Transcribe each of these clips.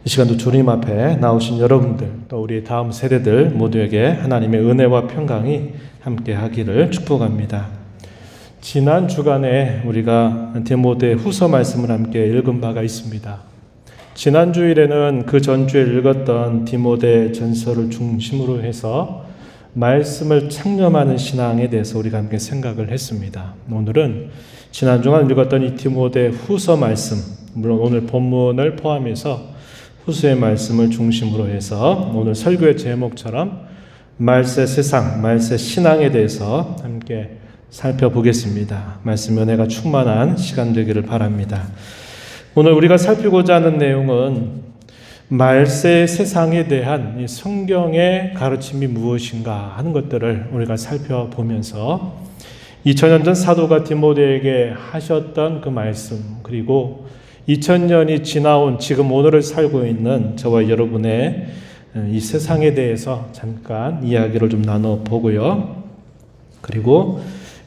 이 시간도 주님 앞에 나오신 여러분들, 또 우리 다음 세대들 모두에게 하나님의 은혜와 평강이 함께 하기를 축복합니다. 지난 주간에 우리가 디모데 후서 말씀을 함께 읽은 바가 있습니다. 지난 주일에는 그 전주에 읽었던 디모데 전서를 중심으로 해서 말씀을 창념하는 신앙에 대해서 우리가 함께 생각을 했습니다. 오늘은 지난 주간 읽었던 이 디모데 후서 말씀, 물론 오늘 본문을 포함해서 후서의 말씀을 중심으로 해서 오늘 설교의 제목처럼 말세 세상, 말세 신앙에 대해서 함께 살펴보겠습니다. 말씀 은혜가 충만한 시간 되기를 바랍니다. 오늘 우리가 살피고자 하는 내용은 말세 세상에 대한 이 성경의 가르침이 무엇인가 하는 것들을 우리가 살펴보면서 2000년 전 사도가 디모데에게 하셨던 그 말씀, 그리고 2000년이 지나온 지금 오늘을 살고 있는 저와 여러분의 이 세상에 대해서 잠깐 이야기를 좀 나눠보고요. 그리고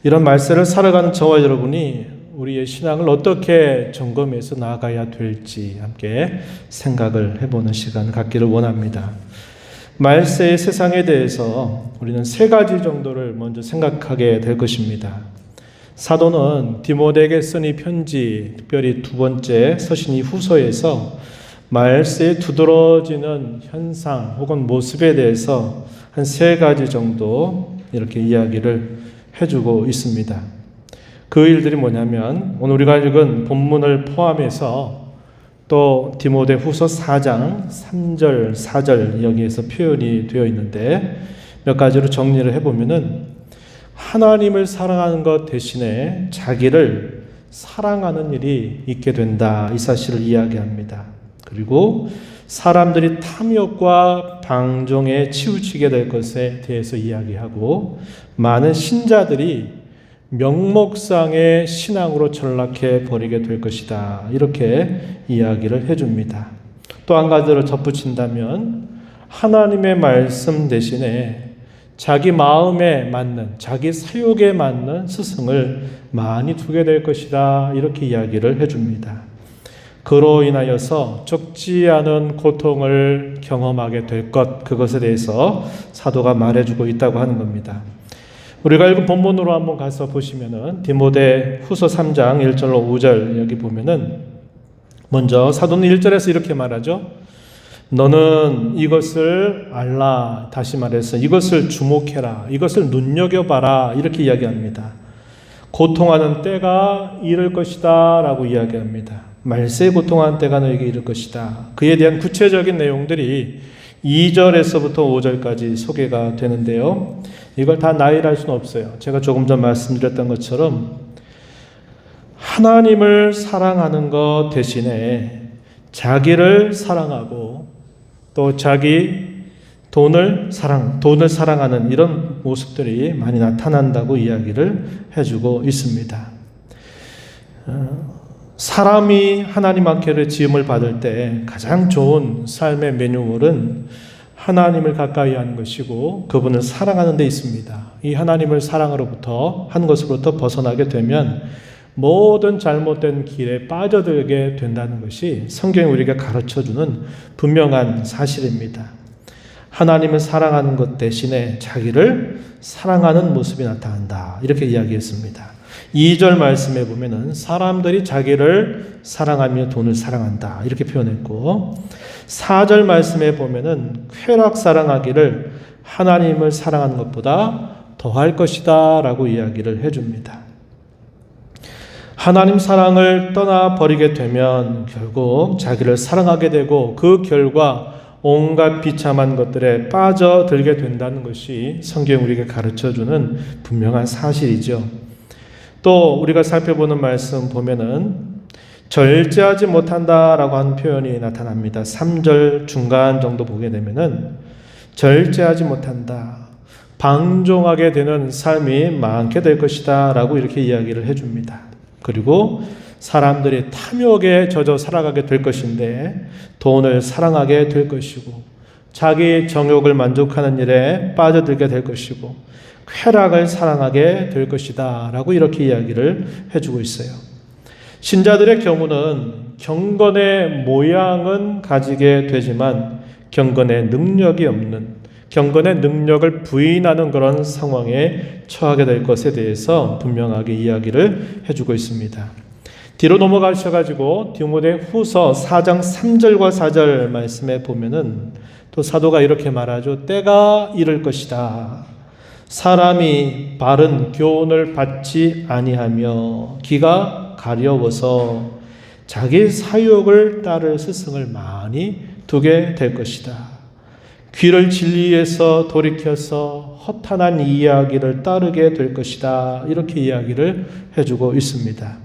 이런 말세를 살아가는 저와 여러분이 우리의 신앙을 어떻게 점검해서 나아가야 될지 함께 생각을 해보는 시간을 갖기를 원합니다. 말세의 세상에 대해서 우리는 세 가지 정도를 먼저 생각하게 될 것입니다. 사도는 디모데에게 쓴 이 편지, 특별히 두 번째 서신 이 후서에서 말세에 두드러지는 현상 혹은 모습에 대해서 한 세 가지 정도 이렇게 이야기를 해주고 있습니다. 그 일들이 뭐냐면 오늘 우리가 읽은 본문을 포함해서 또 디모데 후서 4장 3절, 4절 여기에서 표현이 되어 있는데 몇 가지로 정리를 해보면은 하나님을 사랑하는 것 대신에 자기를 사랑하는 일이 있게 된다, 이 사실을 이야기합니다. 그리고 사람들이 탐욕과 방종에 치우치게 될 것에 대해서 이야기하고 많은 신자들이 명목상의 신앙으로 전락해 버리게 될 것이다, 이렇게 이야기를 해줍니다. 또 한 가지를 덧붙인다면 하나님의 말씀 대신에 자기 마음에 맞는, 자기 사욕에 맞는 스승을 많이 두게 될 것이다, 이렇게 이야기를 해줍니다. 그로 인하여서 적지 않은 고통을 경험하게 될 것, 그것에 대해서 사도가 말해주고 있다고 하는 겁니다. 우리가 읽은 본문으로 한번 가서 보시면은 디모데 후서 3장 1절로 5절 여기 보면은 먼저 사도는 1절에서 이렇게 말하죠. 너는 이것을 알라, 다시 말해서 이것을 주목해라, 이것을 눈여겨봐라, 이렇게 이야기합니다. 고통하는 때가 이를 것이다 라고 이야기합니다. 말세에 고통하는 때가 너에게 이를 것이다. 그에 대한 구체적인 내용들이 2절에서부터 5절까지 소개가 되는데요. 이걸 다 나열할 수는 없어요. 제가 조금 전 말씀드렸던 것처럼 하나님을 사랑하는 것 대신에 자기를 사랑하고 또 자기 돈을 사랑하는 이런 모습들이 많이 나타난다고 이야기를 해주고 있습니다. 사람이 하나님 앞에 지음을 받을 때 가장 좋은 삶의 매뉴얼은 하나님을 가까이 하는 것이고 그분을 사랑하는 데 있습니다. 이 하나님을 사랑으로부터 한 것으로부터 벗어나게 되면 모든 잘못된 길에 빠져들게 된다는 것이 성경이 우리에게 가르쳐주는 분명한 사실입니다. 하나님을 사랑하는 것 대신에 자기를 사랑하는 모습이 나타난다, 이렇게 이야기했습니다. 2절 말씀에 보면은 사람들이 자기를 사랑하며 돈을 사랑한다, 이렇게 표현했고 4절 말씀에 보면은 쾌락 사랑하기를 하나님을 사랑하는 것보다 더할 것이다 라고 이야기를 해줍니다. 하나님 사랑을 떠나버리게 되면 결국 자기를 사랑하게 되고 그 결과 온갖 비참한 것들에 빠져들게 된다는 것이 성경이 우리에게 가르쳐주는 분명한 사실이죠. 또 우리가 살펴보는 말씀 보면은 절제하지 못한다라고 하는 표현이 나타납니다. 3절 중간 정도 보게 되면은 절제하지 못한다, 방종하게 되는 삶이 많게 될 것이다 라고 이렇게 이야기를 해줍니다. 그리고 사람들이 탐욕에 젖어 살아가게 될 것인데 돈을 사랑하게 될 것이고 자기 정욕을 만족하는 일에 빠져들게 될 것이고 쾌락을 사랑하게 될 것이다 라고 이렇게 이야기를 해주고 있어요. 신자들의 경우는 경건의 모양은 가지게 되지만 경건의 능력이 없는, 경건의 능력을 부인하는 그런 상황에 처하게 될 것에 대해서 분명하게 이야기를 해주고 있습니다. 뒤로 넘어가셔가지고 디모데 후서 4장 3절과 4절 말씀에 보면은 또 사도가 이렇게 말하죠. 때가 이를 것이다. 사람이 바른 교훈을 받지 아니하며 귀가 가려워서 자기 사욕을 따를 스승을 많이 두게 될 것이다. 귀를 진리에서 돌이켜서 허탄한 이야기를 따르게 될 것이다. 이렇게 이야기를 해주고 있습니다.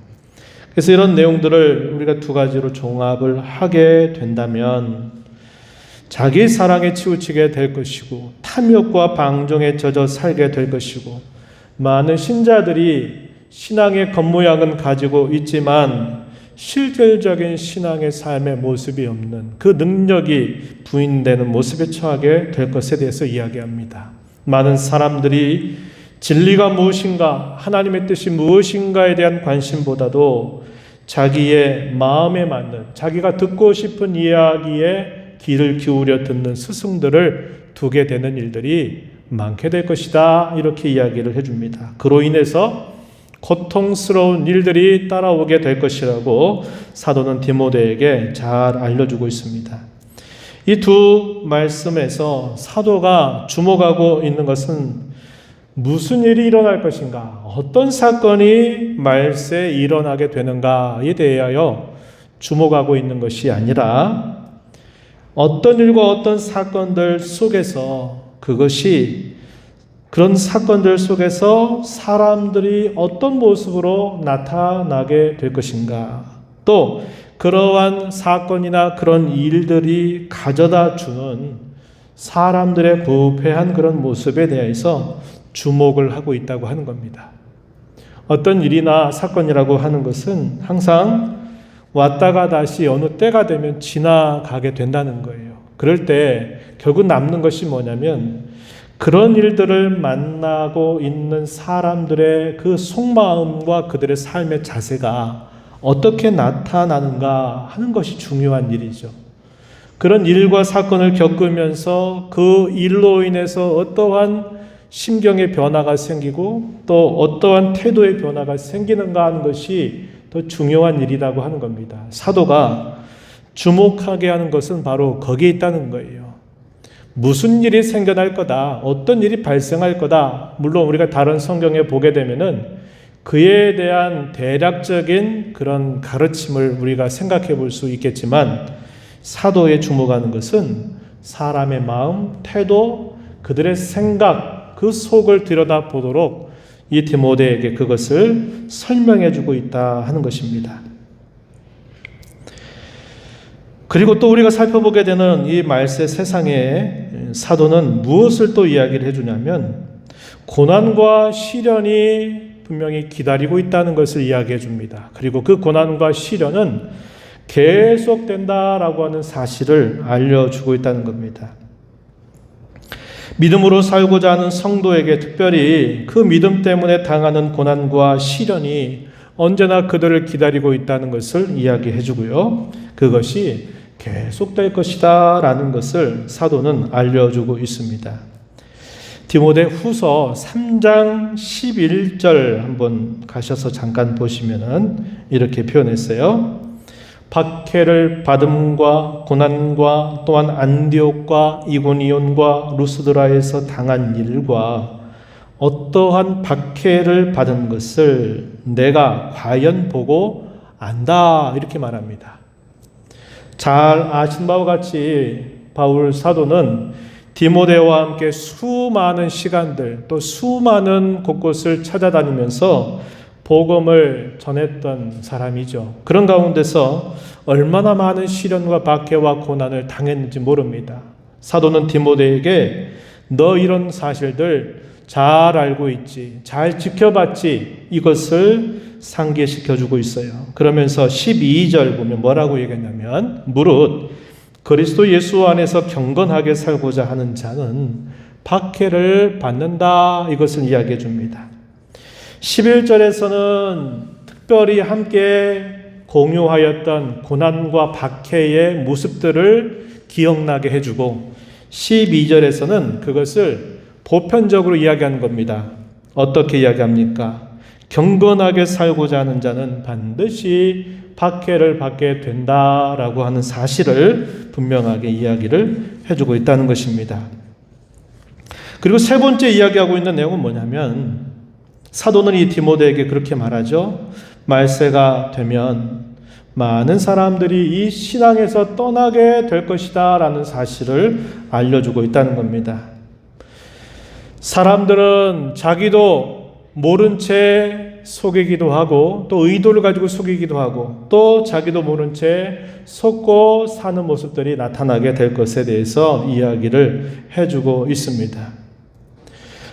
그래서 이런 내용들을 우리가 두 가지로 종합을 하게 된다면 자기 사랑에 치우치게 될 것이고 탐욕과 방종에 젖어 살게 될 것이고 많은 신자들이 신앙의 겉모양은 가지고 있지만 실질적인 신앙의 삶의 모습이 없는 그 능력이 부인되는 모습에 처하게 될 것에 대해서 이야기합니다. 많은 사람들이 진리가 무엇인가, 하나님의 뜻이 무엇인가에 대한 관심보다도 자기의 마음에 맞는, 자기가 듣고 싶은 이야기에 귀를 기울여 듣는 스승들을 두게 되는 일들이 많게 될 것이다. 이렇게 이야기를 해줍니다. 그로 인해서 고통스러운 일들이 따라오게 될 것이라고 사도는 디모데에게 잘 알려주고 있습니다. 이 두 말씀에서 사도가 주목하고 있는 것은 무슨 일이 일어날 것인가, 어떤 사건이 말세에 일어나게 되는가에 대하여 주목하고 있는 것이 아니라 어떤 일과 어떤 사건들 속에서 그런 사건들 속에서 사람들이 어떤 모습으로 나타나게 될 것인가, 또 그러한 사건이나 그런 일들이 가져다 주는 사람들의 부패한 그런 모습에 대해서 주목을 하고 있다고 하는 겁니다. 어떤 일이나 사건이라고 하는 것은 항상 왔다가 다시 어느 때가 되면 지나가게 된다는 거예요. 그럴 때 결국 남는 것이 뭐냐면 그런 일들을 만나고 있는 사람들의 그 속마음과 그들의 삶의 자세가 어떻게 나타나는가 하는 것이 중요한 일이죠. 그런 일과 사건을 겪으면서 그 일로 인해서 어떠한 심경의 변화가 생기고 또 어떠한 태도의 변화가 생기는가 하는 것이 더 중요한 일이라고 하는 겁니다. 사도가 주목하게 하는 것은 바로 거기에 있다는 거예요. 무슨 일이 생겨날 거다, 어떤 일이 발생할 거다. 물론 우리가 다른 성경에 보게 되면은 그에 대한 대략적인 그런 가르침을 우리가 생각해 볼 수 있겠지만 사도에 주목하는 것은 사람의 마음, 태도, 그들의 생각, 그 속을 들여다보도록 이 디모데에게 그것을 설명해 주고 있다 하는 것입니다. 그리고 또 우리가 살펴보게 되는 이 말세 세상에 사도는 무엇을 또 이야기를 해주냐면 고난과 시련이 분명히 기다리고 있다는 것을 이야기해 줍니다. 그리고 그 고난과 시련은 계속된다라고 하는 사실을 알려주고 있다는 겁니다. 믿음으로 살고자 하는 성도에게 특별히 그 믿음 때문에 당하는 고난과 시련이 언제나 그들을 기다리고 있다는 것을 이야기해 주고요. 그것이 계속될 것이다 라는 것을 사도는 알려주고 있습니다. 디모데 후서 3장 11절 한번 가셔서 잠깐 보시면은 이렇게 표현했어요. 박해를 받음과 고난과 또한 안디옥과 이고니온과 루스드라에서 당한 일과 어떠한 박해를 받은 것을 내가 과연 보고 안다 이렇게 말합니다. 잘 아신 바와 같이 바울 사도는 디모데와 함께 수많은 시간들 또 수많은 곳곳을 찾아다니면서 복음을 전했던 사람이죠. 그런 가운데서 얼마나 많은 시련과 박해와 고난을 당했는지 모릅니다. 사도는 디모데에게 너 이런 사실들 잘 알고 있지, 잘 지켜봤지, 이것을 상기시켜주고 있어요. 그러면서 12절 보면 뭐라고 얘기했냐면 무릇 그리스도 예수 안에서 경건하게 살고자 하는 자는 박해를 받는다, 이것을 이야기해 줍니다. 11절에서는 특별히 함께 공유하였던 고난과 박해의 모습들을 기억나게 해주고 12절에서는 그것을 보편적으로 이야기하는 겁니다. 어떻게 이야기합니까? 경건하게 살고자 하는 자는 반드시 박해를 받게 된다라고 하는 사실을 분명하게 이야기를 해주고 있다는 것입니다. 그리고 세 번째 이야기하고 있는 내용은 뭐냐면 사도는 이 디모데에게 그렇게 말하죠. 말세가 되면 많은 사람들이 이 신앙에서 떠나게 될 것이다 라는 사실을 알려주고 있다는 겁니다. 사람들은 자기도 모른 채 속이기도 하고 또 의도를 가지고 속이기도 하고 또 자기도 모른 채 속고 사는 모습들이 나타나게 될 것에 대해서 이야기를 해주고 있습니다.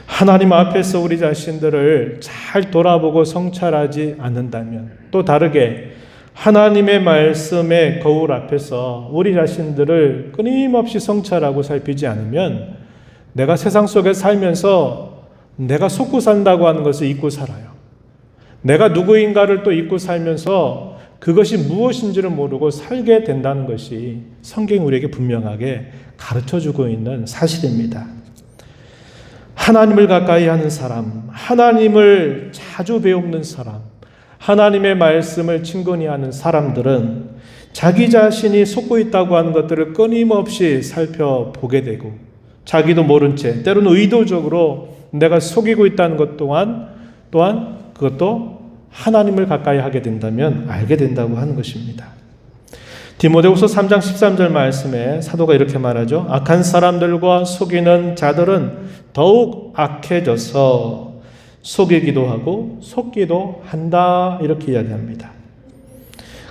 하나님 앞에서 우리 자신들을 잘 돌아보고 성찰하지 않는다면, 또 다르게 하나님의 말씀의 거울 앞에서 우리 자신들을 끊임없이 성찰하고 살피지 않으면 내가 세상 속에 살면서 내가 속고 산다고 하는 것을 잊고 살아요. 내가 누구인가를 또 잊고 살면서 그것이 무엇인지를 모르고 살게 된다는 것이 성경이 우리에게 분명하게 가르쳐주고 있는 사실입니다. 하나님을 가까이 하는 사람, 하나님을 자주 배우는 사람, 하나님의 말씀을 친근히 하는 사람들은 자기 자신이 속고 있다고 하는 것들을 끊임없이 살펴보게 되고 자기도 모른 채 때로는 의도적으로 내가 속이고 있다는 것 또한 그것도 하나님을 가까이 하게 된다면 알게 된다고 하는 것입니다. 디모데후서 3장 13절 말씀에 사도가 이렇게 말하죠. 악한 사람들과 속이는 자들은 더욱 악해져서 속이기도 하고 속기도 한다 이렇게 이야기합니다.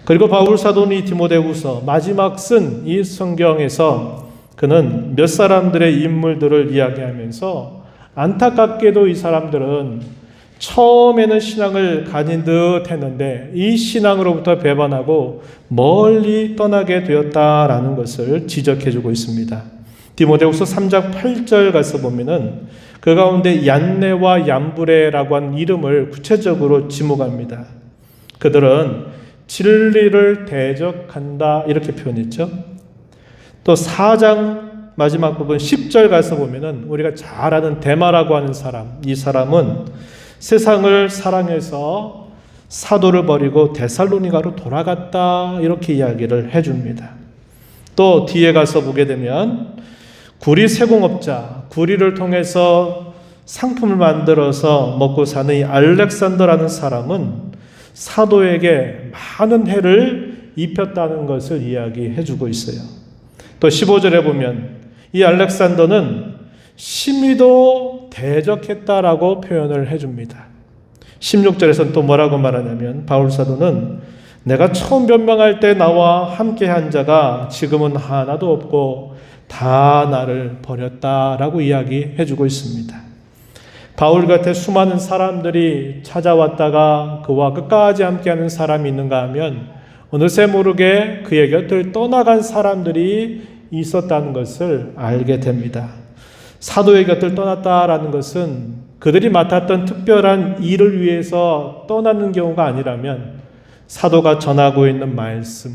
그리고 바울 사도는 이 디모데후서 마지막 쓴 이 성경에서 그는 몇 사람들의 인물들을 이야기하면서 안타깝게도 이 사람들은 처음에는 신앙을 가진 듯 했는데 이 신앙으로부터 배반하고 멀리 떠나게 되었다라는 것을 지적해주고 있습니다. 디모데후서 3장 8절 가서 보면은 그 가운데 얀네와 얀브레라고 하는 이름을 구체적으로 지목합니다. 그들은 진리를 대적한다 이렇게 표현했죠. 또 4장 마지막 부분 10절 가서 보면은 우리가 잘 아는 데마라고 하는 사람, 이 사람은 세상을 사랑해서 사도를 버리고 데살로니가로 돌아갔다 이렇게 이야기를 해줍니다. 또 뒤에 가서 보게 되면 구리 세공업자, 구리를 통해서 상품을 만들어서 먹고 사는 이 알렉산더라는 사람은 사도에게 많은 해를 입혔다는 것을 이야기해주고 있어요. 또 15절에 보면 이 알렉산더는 심히도 대적했다라고 표현을 해줍니다. 16절에서는 또 뭐라고 말하냐면 바울 사도는 내가 처음 변명할 때 나와 함께한 자가 지금은 하나도 없고 다 나를 버렸다라고 이야기해주고 있습니다. 바울 곁에 수많은 사람들이 찾아왔다가 그와 끝까지 함께하는 사람이 있는가 하면 어느새 모르게 그의 곁을 떠나간 사람들이 있었다는 것을 알게 됩니다. 사도의 곁을 떠났다라는 것은 그들이 맡았던 특별한 일을 위해서 떠나는 경우가 아니라면 사도가 전하고 있는 말씀,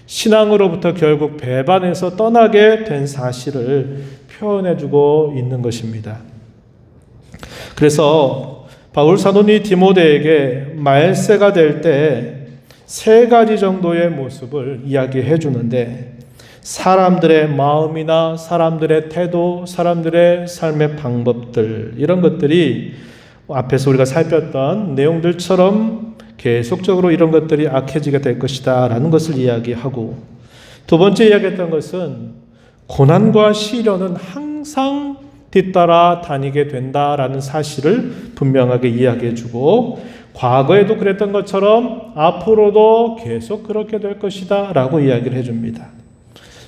신앙으로부터 결국 배반해서 떠나게 된 사실을 표현해주고 있는 것입니다. 그래서 바울 사도는 디모데에게 말세가 될 때 세 가지 정도의 모습을 이야기해 주는데 사람들의 마음이나 사람들의 태도, 사람들의 삶의 방법들 이런 것들이 앞에서 우리가 살폈던 내용들처럼 계속적으로 이런 것들이 악해지게 될 것이다 라는 것을 이야기하고 두 번째 이야기했던 것은 고난과 시련은 항상 뒤따라 다니게 된다라는 사실을 분명하게 이야기해 주고 과거에도 그랬던 것처럼 앞으로도 계속 그렇게 될 것이다 라고 이야기를 해줍니다.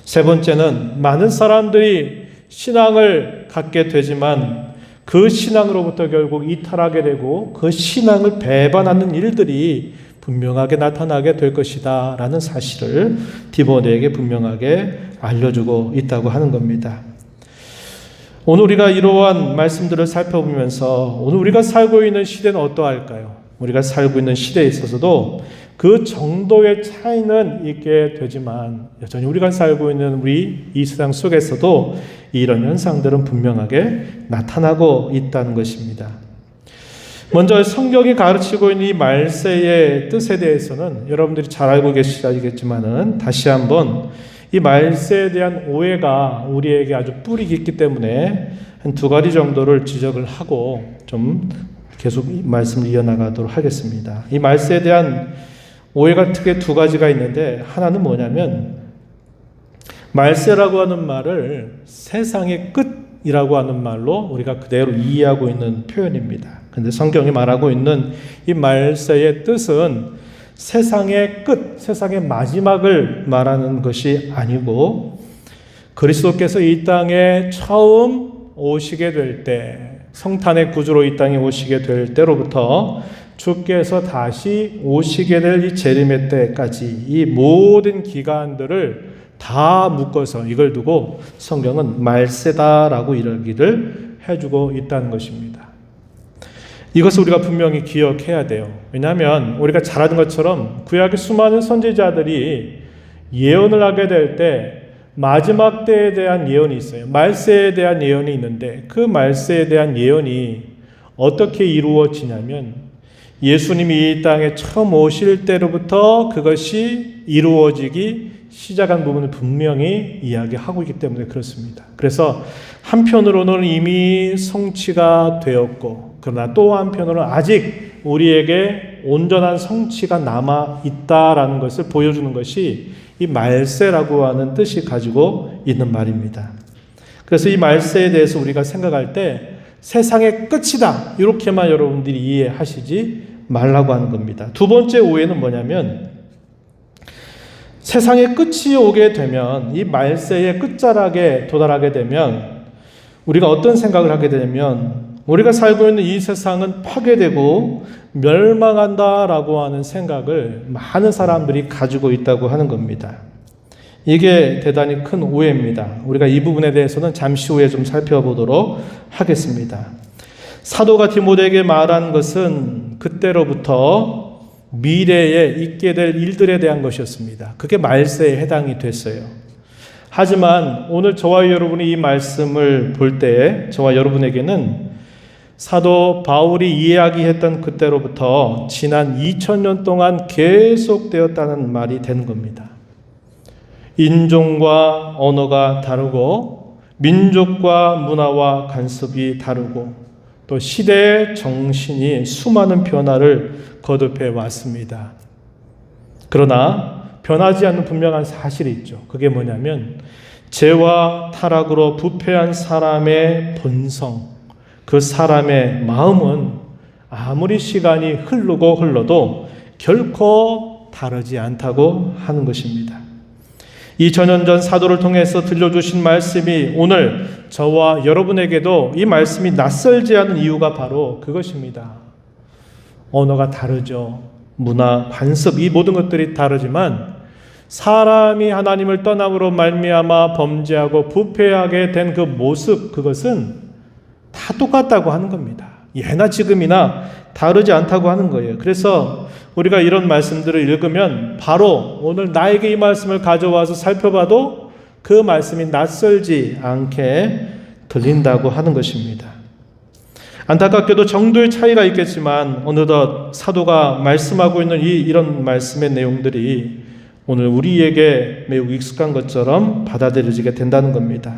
세 번째는 많은 사람들이 신앙을 갖게 되지만 그 신앙으로부터 결국 이탈하게 되고 그 신앙을 배반하는 일들이 분명하게 나타나게 될 것이다 라는 사실을 디모데에게 분명하게 알려주고 있다고 하는 겁니다. 오늘 우리가 이러한 말씀들을 살펴보면서 오늘 우리가 살고 있는 시대는 어떠할까요? 우리가 살고 있는 시대에 있어서도 그 정도의 차이는 있게 되지만 여전히 우리가 살고 있는 우리 이 세상 속에서도 이런 현상들은 분명하게 나타나고 있다는 것입니다. 먼저 성경이 가르치고 있는 이 말세의 뜻에 대해서는 여러분들이 잘 알고 계시겠지만은 다시 한번 이 말세에 대한 오해가 우리에게 아주 뿌리 깊기 때문에 한 두 가지 정도를 지적을 하고 좀 계속 이 말씀을 이어나가도록 하겠습니다. 이 말세에 대한 오해가 크게 두 가지가 있는데, 하나는 뭐냐면 말세라고 하는 말을 세상의 끝이라고 하는 말로 우리가 그대로 이해하고 있는 표현입니다. 근데 성경이 말하고 있는 이 말세의 뜻은 세상의 끝, 세상의 마지막을 말하는 것이 아니고 그리스도께서 이 땅에 처음 오시게 될 때, 성탄의 구주로 이 땅에 오시게 될 때로부터 주께서 다시 오시게 될 이 재림의 때까지 이 모든 기간들을 다 묶어서 이걸 두고 성경은 말세다라고 이야기를 해주고 있다는 것입니다. 이것을 우리가 분명히 기억해야 돼요. 왜냐하면 우리가 잘 아는 것처럼 구약의 수많은 선지자들이 예언을 하게 될 때 마지막 때에 대한 예언이 있어요. 말세에 대한 예언이 있는데 그 말세에 대한 예언이 어떻게 이루어지냐면 예수님이 이 땅에 처음 오실 때로부터 그것이 이루어지기 시작한 부분을 분명히 이야기하고 있기 때문에 그렇습니다. 그래서 한편으로는 이미 성취가 되었고, 그러나 또 한편으로는 아직 우리에게 온전한 성취가 남아 있다라는 것을 보여주는 것이 이 말세라고 하는 뜻이 가지고 있는 말입니다. 그래서 이 말세에 대해서 우리가 생각할 때 세상의 끝이다, 이렇게만 여러분들이 이해하시지 말라고 하는 겁니다. 두 번째 오해는 뭐냐면 세상의 끝이 오게 되면, 이 말세의 끝자락에 도달하게 되면 우리가 어떤 생각을 하게 되냐면 우리가 살고 있는 이 세상은 파괴되고 멸망한다라고 하는 생각을 많은 사람들이 가지고 있다고 하는 겁니다. 이게 대단히 큰 오해입니다. 우리가 이 부분에 대해서는 잠시 후에 좀 살펴보도록 하겠습니다. 사도가 디모데에게 말한 것은 그때로부터 미래에 있게 될 일들에 대한 것이었습니다. 그게 말세에 해당이 됐어요. 하지만 오늘 저와 여러분이 이 말씀을 볼 때에 저와 여러분에게는 사도 바울이 이야기했던 그때로부터 지난 2000년 동안 계속되었다는 말이 되는 겁니다. 인종과 언어가 다르고 민족과 문화와 관습이 다르고 또 시대의 정신이 수많은 변화를 거듭해 왔습니다. 그러나 변하지 않는 분명한 사실이 있죠. 그게 뭐냐면 죄와 타락으로 부패한 사람의 본성, 그 사람의 마음은 아무리 시간이 흘러도 결코 다르지 않다고 하는 것입니다. 2000년 전 사도를 통해서 들려주신 말씀이 오늘 저와 여러분에게도 이 말씀이 낯설지 않은 이유가 바로 그것입니다. 언어가 다르죠. 문화, 관습, 이 모든 것들이 다르지만 사람이 하나님을 떠남으로 말미암아 범죄하고 부패하게 된 그 모습, 그것은 다 똑같다고 하는 겁니다. 예나 지금이나 다르지 않다고 하는 거예요. 그래서 우리가 이런 말씀들을 읽으면 바로 오늘 나에게 이 말씀을 가져와서 살펴봐도 그 말씀이 낯설지 않게 들린다고 하는 것입니다. 안타깝게도 정도의 차이가 있겠지만 어느덧 사도가 말씀하고 있는 이런 말씀의 내용들이 오늘 우리에게 매우 익숙한 것처럼 받아들여지게 된다는 겁니다.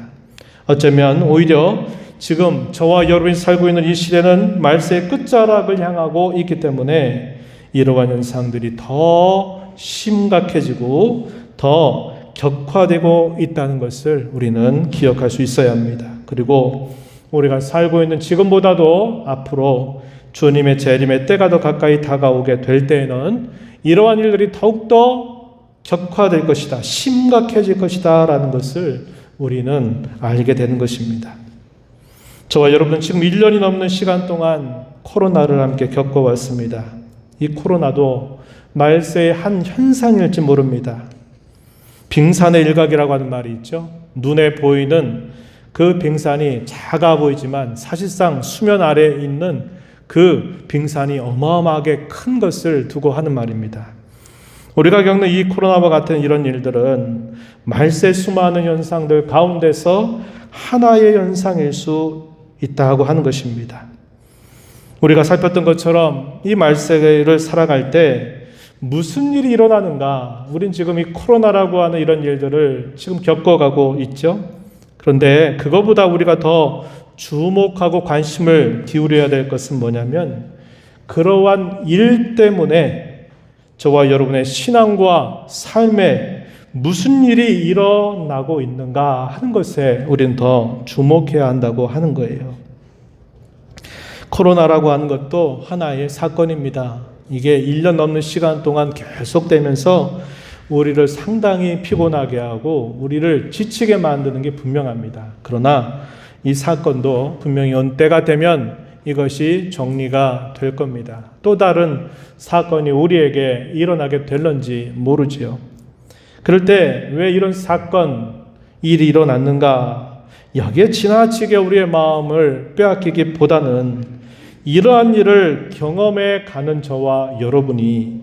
어쩌면 오히려 지금 저와 여러분이 살고 있는 이 시대는 말세의 끝자락을 향하고 있기 때문에 이러한 현상들이 더 심각해지고 더 격화되고 있다는 것을 우리는 기억할 수 있어야 합니다. 그리고 우리가 살고 있는 지금보다도 앞으로 주님의 재림의 때가 더 가까이 다가오게 될 때에는 이러한 일들이 더욱더 격화될 것이다, 심각해질 것이다 라는 것을 우리는 알게 되는 것입니다. 저와 여러분은 지금 1년이 넘는 시간 동안 코로나를 함께 겪어왔습니다. 이 코로나도 말세의 한 현상일지 모릅니다. 빙산의 일각이라고 하는 말이 있죠. 눈에 보이는 그 빙산이 작아 보이지만 사실상 수면 아래에 있는 그 빙산이 어마어마하게 큰 것을 두고 하는 말입니다. 우리가 겪는 이 코로나와 같은 이런 일들은 말세 수많은 현상들 가운데서 하나의 현상일 수 있다고 하는 것입니다. 우리가 살폈던 것처럼 이 말세를 살아갈 때 무슨 일이 일어나는가? 우린 지금 이 코로나라고 하는 이런 일들을 지금 겪어가고 있죠. 그런데 그거보다 우리가 더 주목하고 관심을 기울여야 될 것은 뭐냐면 그러한 일 때문에 저와 여러분의 신앙과 삶에 무슨 일이 일어나고 있는가 하는 것에 우리는 더 주목해야 한다고 하는 거예요. 코로나라고 하는 것도 하나의 사건입니다. 이게 1년 넘는 시간 동안 계속되면서 우리를 상당히 피곤하게 하고 우리를 지치게 만드는 게 분명합니다. 그러나 이 사건도 분명히 때가 되면 이것이 정리가 될 겁니다. 또 다른 사건이 우리에게 일어나게 될런지 모르지요. 그럴 때 왜 이런 사건, 일이 일어났는가? 여기에 지나치게 우리의 마음을 빼앗기기보다는 이러한 일을 경험해 가는 저와 여러분이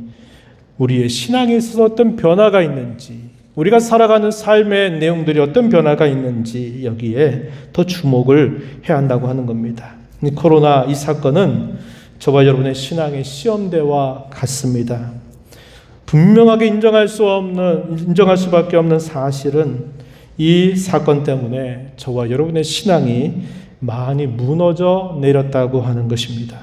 우리의 신앙에 있어서 어떤 변화가 있는지, 우리가 살아가는 삶의 내용들이 어떤 변화가 있는지 여기에 더 주목을 해야 한다고 하는 겁니다. 이 코로나 이 사건은 저와 여러분의 신앙의 시험대와 같습니다. 분명하게 인정할 수밖에 없는 사실은 이 사건 때문에 저와 여러분의 신앙이 많이 무너져 내렸다고 하는 것입니다.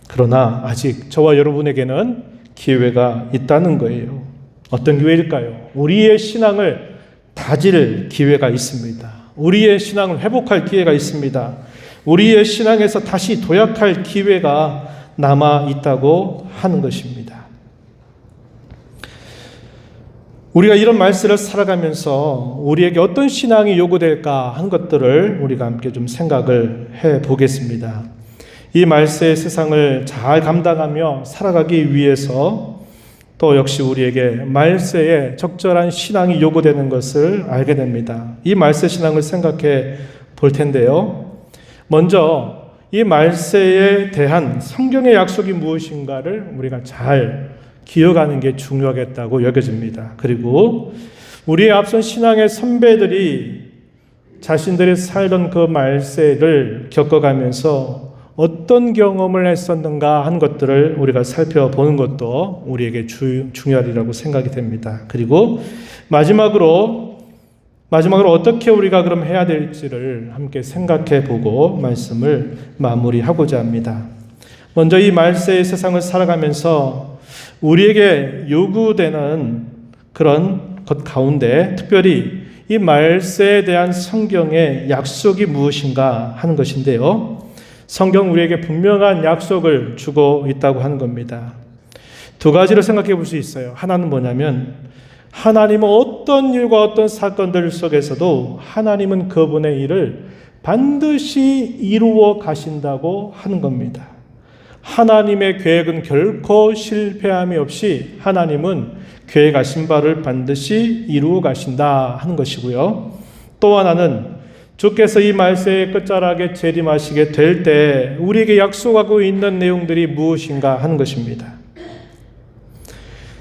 그러나 아직 저와 여러분에게는 기회가 있다는 거예요. 어떤 기회일까요? 우리의 신앙을 다질 기회가 있습니다. 우리의 신앙을 회복할 기회가 있습니다. 우리의 신앙에서 다시 도약할 기회가 남아 있다고 하는 것입니다. 우리가 이런 말씀을 살아가면서 우리에게 어떤 신앙이 요구될까 하는 것들을 우리가 함께 좀 생각을 해 보겠습니다. 이 말세의 세상을 잘 감당하며 살아가기 위해서 또 역시 우리에게 말세에 적절한 신앙이 요구되는 것을 알게 됩니다. 이 말세 신앙을 생각해 볼 텐데요. 먼저 이 말세에 대한 성경의 약속이 무엇인가를 우리가 잘 기억하는 게 중요하겠다고 여겨집니다. 그리고 우리의 앞선 신앙의 선배들이 자신들이 살던 그 말세를 겪어가면서 어떤 경험을 했었는가 하는 것들을 우리가 살펴보는 것도 우리에게 중요하리라고 생각이 됩니다. 그리고 마지막으로 어떻게 우리가 그럼 해야 될지를 함께 생각해 보고 말씀을 마무리하고자 합니다. 먼저 이 말세의 세상을 살아가면서 우리에게 요구되는 그런 것 가운데 특별히 이 말세에 대한 성경의 약속이 무엇인가 하는 것인데요. 성경 우리에게 분명한 약속을 주고 있다고 하는 겁니다. 두 가지를 생각해 볼 수 있어요. 하나는 뭐냐면 하나님은 어떤 일과 어떤 사건들 속에서도 하나님은 그분의 일을 반드시 이루어 가신다고 하는 겁니다. 하나님의 계획은 결코 실패함이 없이 하나님은 계획하신 바를 반드시 이루어 가신다 하는 것이고요. 또 하나는 주께서 이 말세의 끝자락에 재림하시게 될 때 우리에게 약속하고 있는 내용들이 무엇인가 하는 것입니다.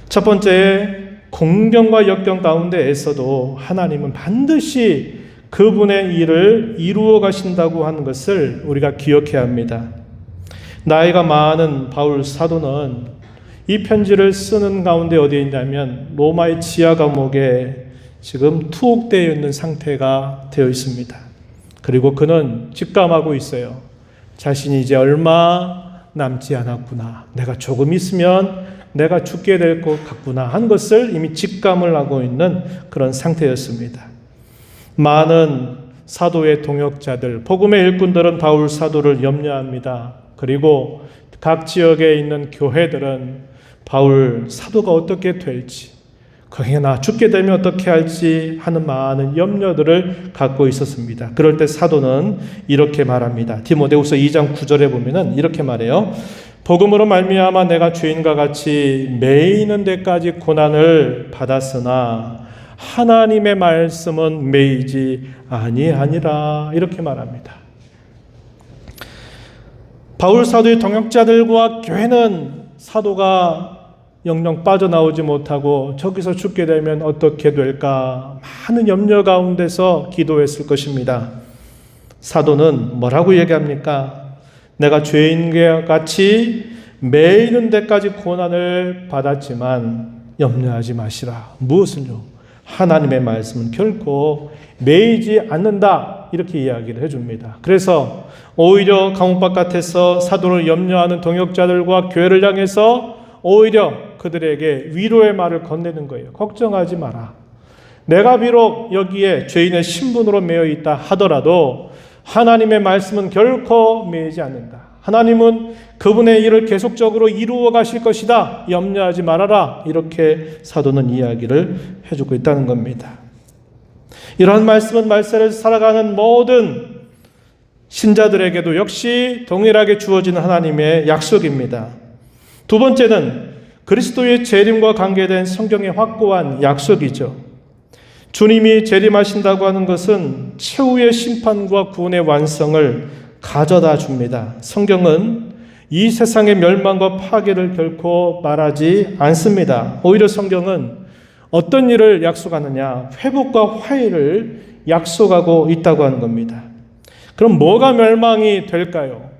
첫 번째, 공경과 역경 가운데에서도 하나님은 반드시 그분의 일을 이루어 가신다고 하는 것을 우리가 기억해야 합니다. 나이가 많은 바울 사도는 이 편지를 쓰는 가운데 어디에 있냐면 로마의 지하 감옥에 지금 투옥되어 있는 상태가 되어 있습니다. 그리고 그는 직감하고 있어요. 자신이 이제 얼마 남지 않았구나. 내가 조금 있으면 내가 죽게 될 것 같구나 한 것을 이미 직감을 하고 있는 그런 상태였습니다. 많은 사도의 동역자들, 복음의 일꾼들은 바울 사도를 염려합니다. 그리고 각 지역에 있는 교회들은 바울 사도가 어떻게 될지, 거기나 죽게 되면 어떻게 할지 하는 많은 염려들을 갖고 있었습니다. 그럴 때 사도는 이렇게 말합니다. 디모데후서 2장 9절에 보면은 이렇게 말해요. 복음으로 말미암아 내가 죄인과 같이 매이는 데까지 고난을 받았으나 하나님의 말씀은 매이지 아니하니라 이렇게 말합니다. 바울 사도의 동역자들과 교회는 사도가 영영 빠져나오지 못하고 저기서 죽게 되면 어떻게 될까 많은 염려 가운데서 기도했을 것입니다. 사도는 뭐라고 얘기합니까? 내가 죄인과 같이 매이는 데까지 고난을 받았지만 염려하지 마시라. 무엇을요? 하나님의 말씀은 결코 매이지 않는다. 이렇게 이야기를 해줍니다. 그래서 오히려 감옥 바깥에서 사도를 염려하는 동역자들과 교회를 향해서 오히려 그들에게 위로의 말을 건네는 거예요. 걱정하지 마라. 내가 비록 여기에 죄인의 신분으로 매여 있다 하더라도 하나님의 말씀은 결코 매이지 않는다. 하나님은 그분의 일을 계속적으로 이루어 가실 것이다. 염려하지 말아라. 이렇게 사도는 이야기를 해주고 있다는 겁니다. 이러한 말씀은 말세를 살아가는 모든 신자들에게도 역시 동일하게 주어지는 하나님의 약속입니다. 두 번째는 그리스도의 재림과 관계된 성경의 확고한 약속이죠. 주님이 재림하신다고 하는 것은 최후의 심판과 구원의 완성을 가져다 줍니다. 성경은 이 세상의 멸망과 파괴를 결코 말하지 않습니다. 오히려 성경은 어떤 일을 약속하느냐? 회복과 화해를 약속하고 있다고 하는 겁니다. 그럼 뭐가 멸망이 될까요?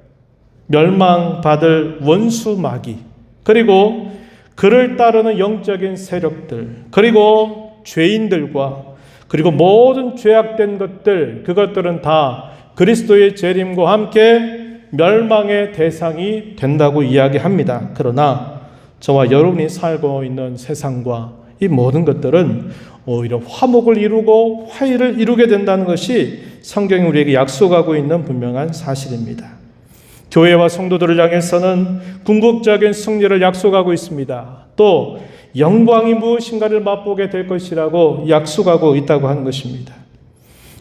멸망받을 원수 마귀, 그리고 그를 따르는 영적인 세력들, 그리고 죄인들과 그리고 모든 죄악된 것들, 그것들은 다 그리스도의 재림과 함께 멸망의 대상이 된다고 이야기합니다. 그러나 저와 여러분이 살고 있는 세상과 이 모든 것들은 오히려 화목을 이루고 화해를 이루게 된다는 것이 성경이 우리에게 약속하고 있는 분명한 사실입니다. 교회와 성도들을 향해서는 궁극적인 승리를 약속하고 있습니다. 또 영광이 무엇인가를 맛보게 될 것이라고 약속하고 있다고 하는 것입니다.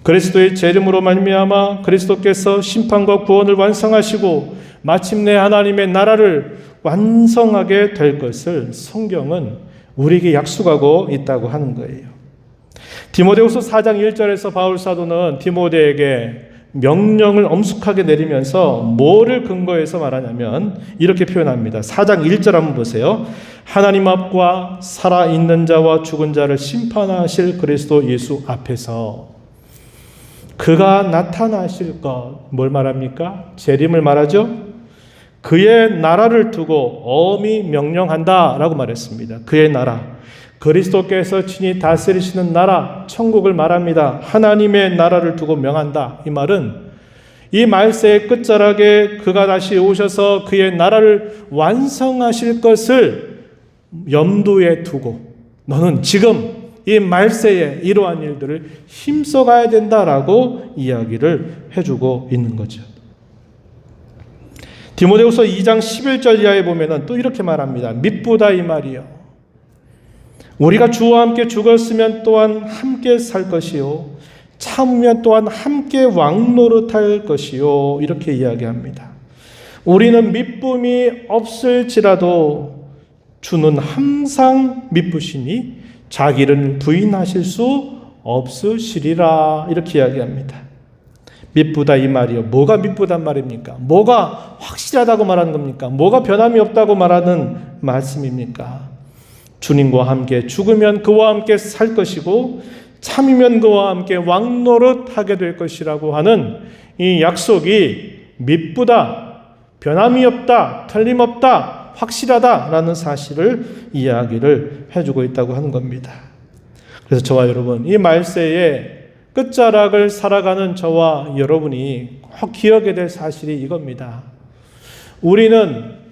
그리스도의 재림으로 말미암아 그리스도께서 심판과 구원을 완성하시고 마침내 하나님의 나라를 완성하게 될 것을 성경은 우리에게 약속하고 있다고 하는 거예요. 디모데후서 4장 1절에서 바울 사도는 디모데에게 명령을 엄숙하게 내리면서 뭐를 근거해서 말하냐면 이렇게 표현합니다. 4장 1절 한번 보세요. 하나님 앞과 살아있는 자와 죽은 자를 심판하실 그리스도 예수 앞에서 그가 나타나실 것, 뭘 말합니까? 재림을 말하죠. 그의 나라를 두고 엄히 명령한다 라고 말했습니다. 그의 나라, 그리스도께서 친히 다스리시는 나라, 천국을 말합니다. 하나님의 나라를 두고 명한다. 이 말은 이 말세의 끝자락에 그가 다시 오셔서 그의 나라를 완성하실 것을 염두에 두고 너는 지금 이 말세에 이러한 일들을 힘써가야 된다라고 이야기를 해주고 있는 거죠. 디모데후서 2장 11절 이하에 보면은 또 이렇게 말합니다. 미쁘다 이 말이요. 우리가 주와 함께 죽었으면 또한 함께 살 것이요. 참으면 또한 함께 왕노릇할 것이요. 이렇게 이야기합니다. 우리는 미쁨이 없을지라도 주는 항상 미쁘시니 자기를 부인하실 수 없으시리라. 이렇게 이야기합니다. 미쁘다 이 말이요. 뭐가 미쁘단 말입니까? 뭐가 확실하다고 말하는 겁니까? 뭐가 변함이 없다고 말하는 말씀입니까? 주님과 함께 죽으면 그와 함께 살 것이고 참으면 그와 함께 왕노릇하게 될 것이라고 하는 이 약속이 미쁘다, 변함이 없다, 틀림없다, 확실하다라는 사실을 이야기를 해주고 있다고 하는 겁니다. 그래서 저와 여러분, 이 말세에 끝자락을 살아가는 저와 여러분이 꼭 기억해야 될 사실이 이겁니다. 우리는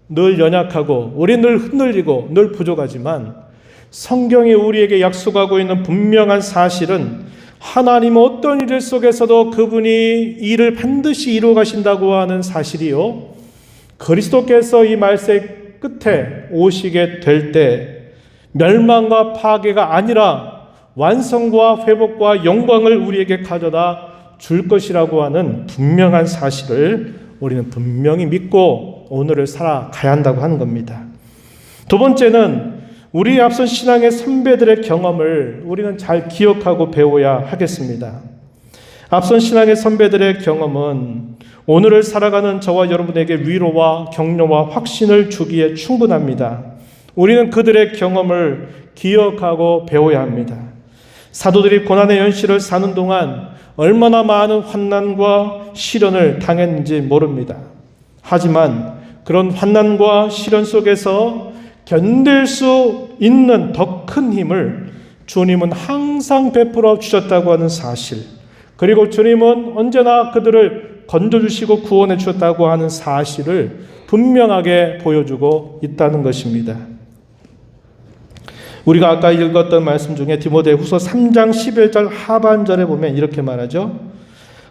늘 연약하고 우리 늘 흔들리고 늘 부족하지만 성경이 우리에게 약속하고 있는 분명한 사실은 하나님은 어떤 일 속에서도 그분이 일을 반드시 이루어 가신다고 하는 사실이요. 그리스도께서 이 말세 끝에 오시게 될 때 멸망과 파괴가 아니라 완성과 회복과 영광을 우리에게 가져다 줄 것이라고 하는 분명한 사실을 우리는 분명히 믿고 오늘을 살아가야 한다고 하는 겁니다. 두 번째는 우리 앞선 신앙의 선배들의 경험을 우리는 잘 기억하고 배워야 하겠습니다. 앞선 신앙의 선배들의 경험은 오늘을 살아가는 저와 여러분에게 위로와 격려와 확신을 주기에 충분합니다. 우리는 그들의 경험을 기억하고 배워야 합니다. 사도들이 고난의 연실을 사는 동안 얼마나 많은 환난과 시련을 당했는지 모릅니다. 하지만 그런 환난과 시련 속에서 견딜 수 있는 더 큰 힘을 주님은 항상 베풀어 주셨다고 하는 사실, 그리고 주님은 언제나 그들을 건져주시고 구원해 주셨다고 하는 사실을 분명하게 보여주고 있다는 것입니다. 우리가 아까 읽었던 말씀 중에 디모데후서 3장 11절 하반절에 보면 이렇게 말하죠.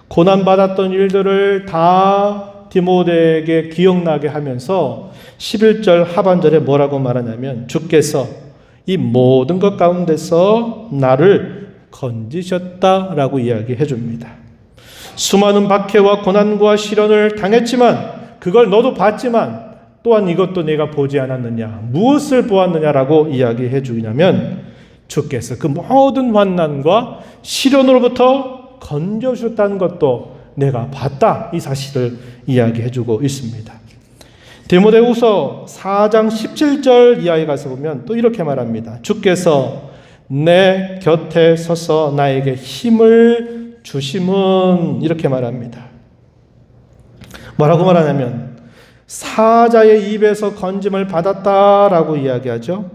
고난받았던 일들을 다 디모데에게 기억나게 하면서 11절 하반절에 뭐라고 말하냐면, 주께서 이 모든 것 가운데서 나를 건지셨다라고 이야기해 줍니다. 수많은 박해와 고난과 시련을 당했지만, 그걸 너도 봤지만 또한 이것도 내가 보지 않았느냐, 무엇을 보았느냐라고 이야기해 주냐면, 주께서 그 모든 환난과 시련으로부터 건져주셨다는 것도 내가 봤다, 이 사실을 이야기해 주고 있습니다. 디모데후서 4장 17절 이하에 가서 보면 또 이렇게 말합니다. 주께서 내 곁에 서서 나에게 힘을 주심은, 이렇게 말합니다. 뭐라고 말하냐면 사자의 입에서 건짐을 받았다라고 이야기하죠.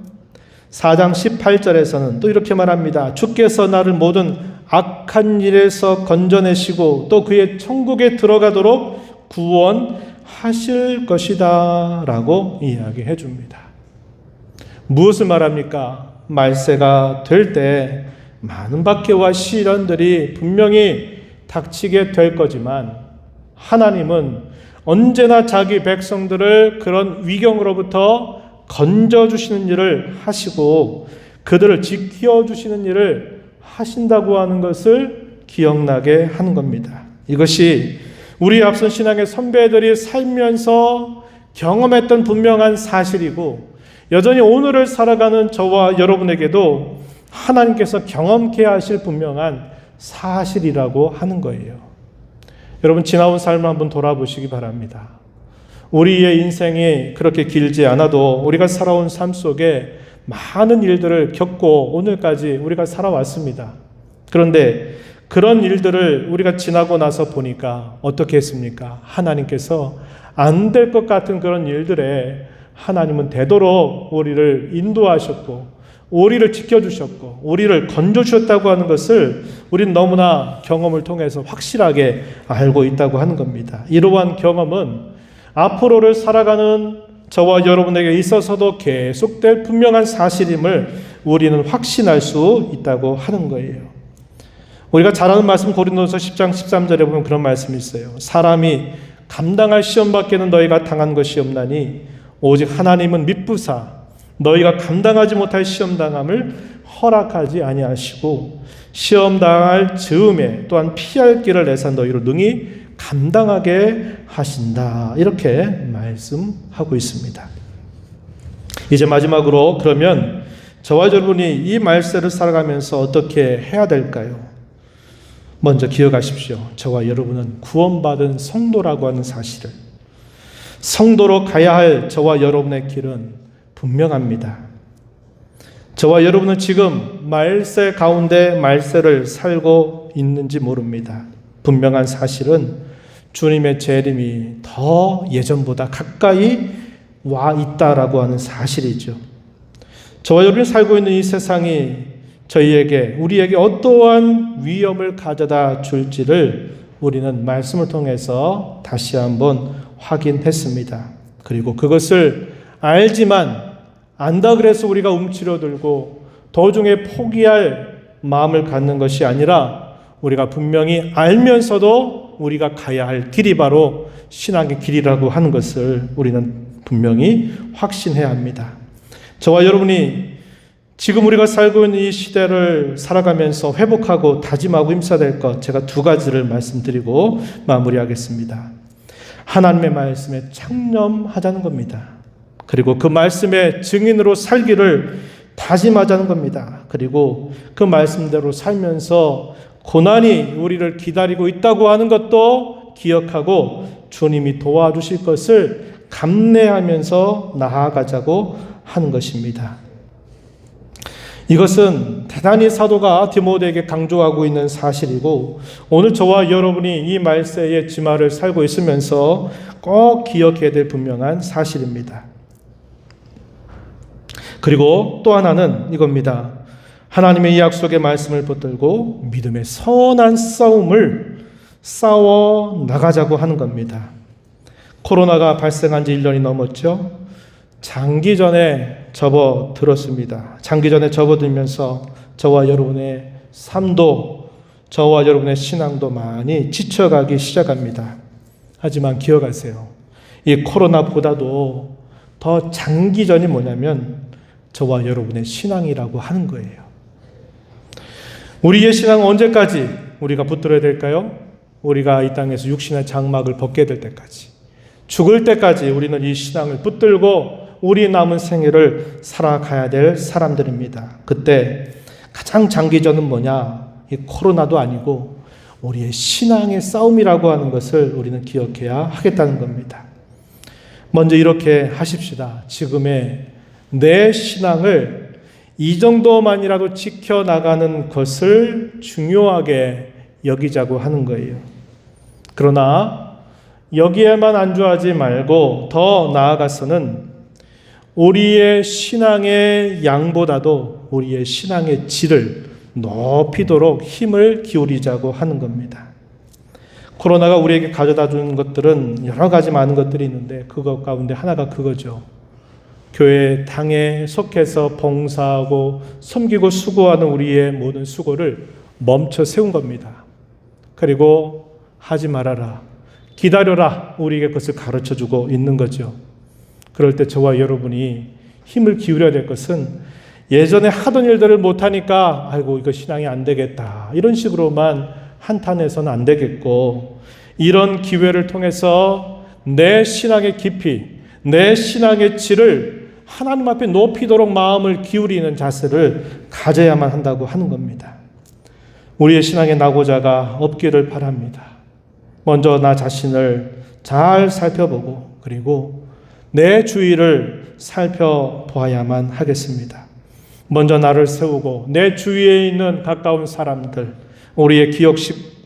4장 18절에서는 또 이렇게 말합니다. 주께서 나를 모든 악한 일에서 건져내시고 또 그의 천국에 들어가도록 구원하실 것이다 라고 이야기해 줍니다. 무엇을 말합니까? 말세가 될 때 많은 박해와 시련들이 분명히 닥치게 될 거지만, 하나님은 언제나 자기 백성들을 그런 위경으로부터 건져주시는 일을 하시고 그들을 지켜주시는 일을 하신다고 하는 것을 기억나게 하는 겁니다. 이것이 우리 앞선 신앙의 선배들이 살면서 경험했던 분명한 사실이고, 여전히 오늘을 살아가는 저와 여러분에게도 하나님께서 경험케 하실 분명한 사실이라고 하는 거예요. 여러분, 지나온 삶을 한번 돌아보시기 바랍니다. 우리의 인생이 그렇게 길지 않아도 우리가 살아온 삶 속에 많은 일들을 겪고 오늘까지 우리가 살아왔습니다. 그런데 그런 일들을 우리가 지나고 나서 보니까 어떻게 했습니까? 하나님께서 안 될 것 같은 그런 일들에 하나님은 되도록 우리를 인도하셨고 우리를 지켜주셨고 우리를 건져주셨다고 하는 것을 우리는 너무나 경험을 통해서 확실하게 알고 있다고 하는 겁니다. 이러한 경험은 앞으로를 살아가는 저와 여러분에게 있어서도 계속될 분명한 사실임을 우리는 확신할 수 있다고 하는 거예요. 우리가 잘 아는 말씀 고린도서 10장 13절에 보면 그런 말씀이 있어요. 사람이 감당할 시험 밖에는 너희가 당한 것이 없나니 오직 하나님은 미쁘사 너희가 감당하지 못할 시험당함을 허락하지 아니하시고 시험당할 즈음에 또한 피할 길을 내사 너희로 능히 감당하게 하신다. 이렇게 말씀하고 있습니다. 이제 마지막으로 그러면 저와 여러분이 이 말세를 살아가면서 어떻게 해야 될까요? 먼저 기억하십시오. 저와 여러분은 구원받은 성도라고 하는 사실을, 성도로 가야 할 저와 여러분의 길은 분명합니다. 저와 여러분은 지금 말세 가운데 말세를 살고 있는지 모릅니다. 분명한 사실은 주님의 재림이 더 예전보다 가까이 와 있다라고 하는 사실이죠. 저와 여러분이 살고 있는 이 세상이 우리에게 어떠한 위험을 가져다 줄지를 우리는 말씀을 통해서 다시 한번 확인했습니다. 그리고 그것을 알지만 안다 그래서 우리가 움츠러들고 도중에 포기할 마음을 갖는 것이 아니라 우리가 분명히 알면서도 우리가 가야 할 길이 바로 신앙의 길이라고 하는 것을 우리는 분명히 확신해야 합니다. 저와 여러분이 지금 우리가 살고 있는 이 시대를 살아가면서 회복하고 다짐하고 힘써야 될 것, 제가 두 가지를 말씀드리고 마무리하겠습니다. 하나님의 말씀에 창념하자는 겁니다. 그리고 그 말씀의 증인으로 살기를 다짐하자는 겁니다. 그리고 그 말씀대로 살면서 고난이 우리를 기다리고 있다고 하는 것도 기억하고 주님이 도와주실 것을 감내하면서 나아가자고 하는 것입니다. 이것은 대단히 사도가 디모데에게 강조하고 있는 사실이고, 오늘 저와 여러분이 이 말세의 지마를 살고 있으면서 꼭 기억해야 될 분명한 사실입니다. 그리고 또 하나는 이겁니다. 하나님의 이 약속의 말씀을 붙들고 믿음의 선한 싸움을 싸워 나가자고 하는 겁니다. 코로나가 발생한 지 1년이 넘었죠. 장기전에 접어들었습니다. 장기전에 접어들면서 저와 여러분의 삶도, 저와 여러분의 신앙도 많이 지쳐가기 시작합니다. 하지만 기억하세요. 이 코로나보다도 더 장기전이 뭐냐면 저와 여러분의 신앙이라고 하는 거예요. 우리의 신앙은 언제까지 우리가 붙들어야 될까요? 우리가 이 땅에서 육신의 장막을 벗게 될 때까지, 죽을 때까지 우리는 이 신앙을 붙들고 우리 남은 생애를 살아가야 될 사람들입니다. 그때 가장 장기전은 뭐냐? 이 코로나도 아니고 우리의 신앙의 싸움이라고 하는 것을 우리는 기억해야 하겠다는 겁니다. 먼저 이렇게 하십시다. 지금의 내 신앙을 이 정도만이라도 지켜나가는 것을 중요하게 여기자고 하는 거예요. 그러나 여기에만 안주하지 말고 더 나아가서는 우리의 신앙의 양보다도 우리의 신앙의 질을 높이도록 힘을 기울이자고 하는 겁니다. 코로나가 우리에게 가져다 준 것들은 여러 가지 많은 것들이 있는데 그것 가운데 하나가 그거죠. 교회 당에 속해서 봉사하고 섬기고 수고하는 우리의 모든 수고를 멈춰 세운 겁니다. 그리고 하지 말아라, 기다려라, 우리에게 그것을 가르쳐주고 있는 거죠. 그럴 때 저와 여러분이 힘을 기울여야 될 것은 예전에 하던 일들을 못하니까 아이고 이거 신앙이 안 되겠다, 이런 식으로만 한탄해서는 안 되겠고, 이런 기회를 통해서 내 신앙의 깊이, 내 신앙의 질을 하나님 앞에 높이도록 마음을 기울이는 자세를 가져야만 한다고 하는 겁니다. 우리의 신앙의 낙오자가 없기를 바랍니다. 먼저 나 자신을 잘 살펴보고 그리고 내 주위를 살펴보아야만 하겠습니다. 먼저 나를 세우고 내 주위에 있는 가까운 사람들, 우리의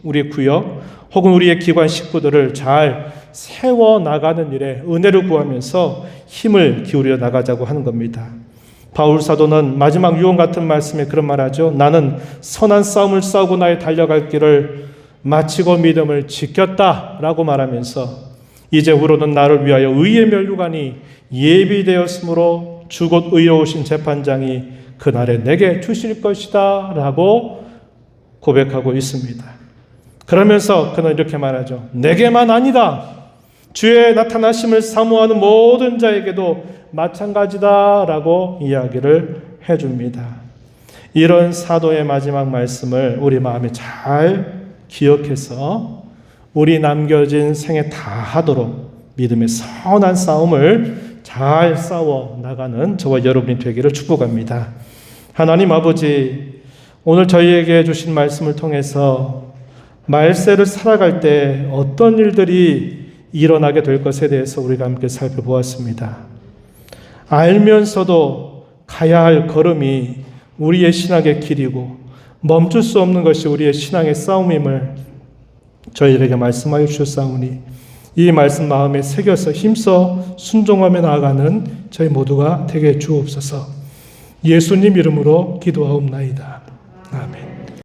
우리의 구역 혹은 우리의 기관 식구들을 잘 세워나가는 일에 은혜를 구하면서 힘을 기울여 나가자고 하는 겁니다. 바울 사도는 마지막 유언 같은 말씀에 그런 말하죠. 나는 선한 싸움을 싸우고 나의 달려갈 길을 마치고 믿음을 지켰다 라고 말하면서 이제후로는 나를 위하여 의의 면류관이 예비되었으므로 주곧 의로우신 재판장이 그날에 내게 주실 것이다 라고 고백하고 있습니다. 그러면서 그는 이렇게 말하죠. 내게만 아니다. 주의 나타나심을 사모하는 모든 자에게도 마찬가지다 라고 이야기를 해줍니다. 이런 사도의 마지막 말씀을 우리 마음에 잘 기억해서 우리 남겨진 생에 다하도록 믿음의 선한 싸움을 잘 싸워 나가는 저와 여러분이 되기를 축복합니다. 하나님 아버지, 오늘 저희에게 주신 말씀을 통해서 말세를 살아갈 때 어떤 일들이 일어나게 될 것에 대해서 우리가 함께 살펴보았습니다. 알면서도 가야 할 걸음이 우리의 신앙의 길이고 멈출 수 없는 것이 우리의 신앙의 싸움임을 저희에게 말씀하여 주셨사오니 이 말씀 마음에 새겨서 힘써 순종하며 나아가는 저희 모두가 되게 주옵소서. 예수님 이름으로 기도하옵나이다.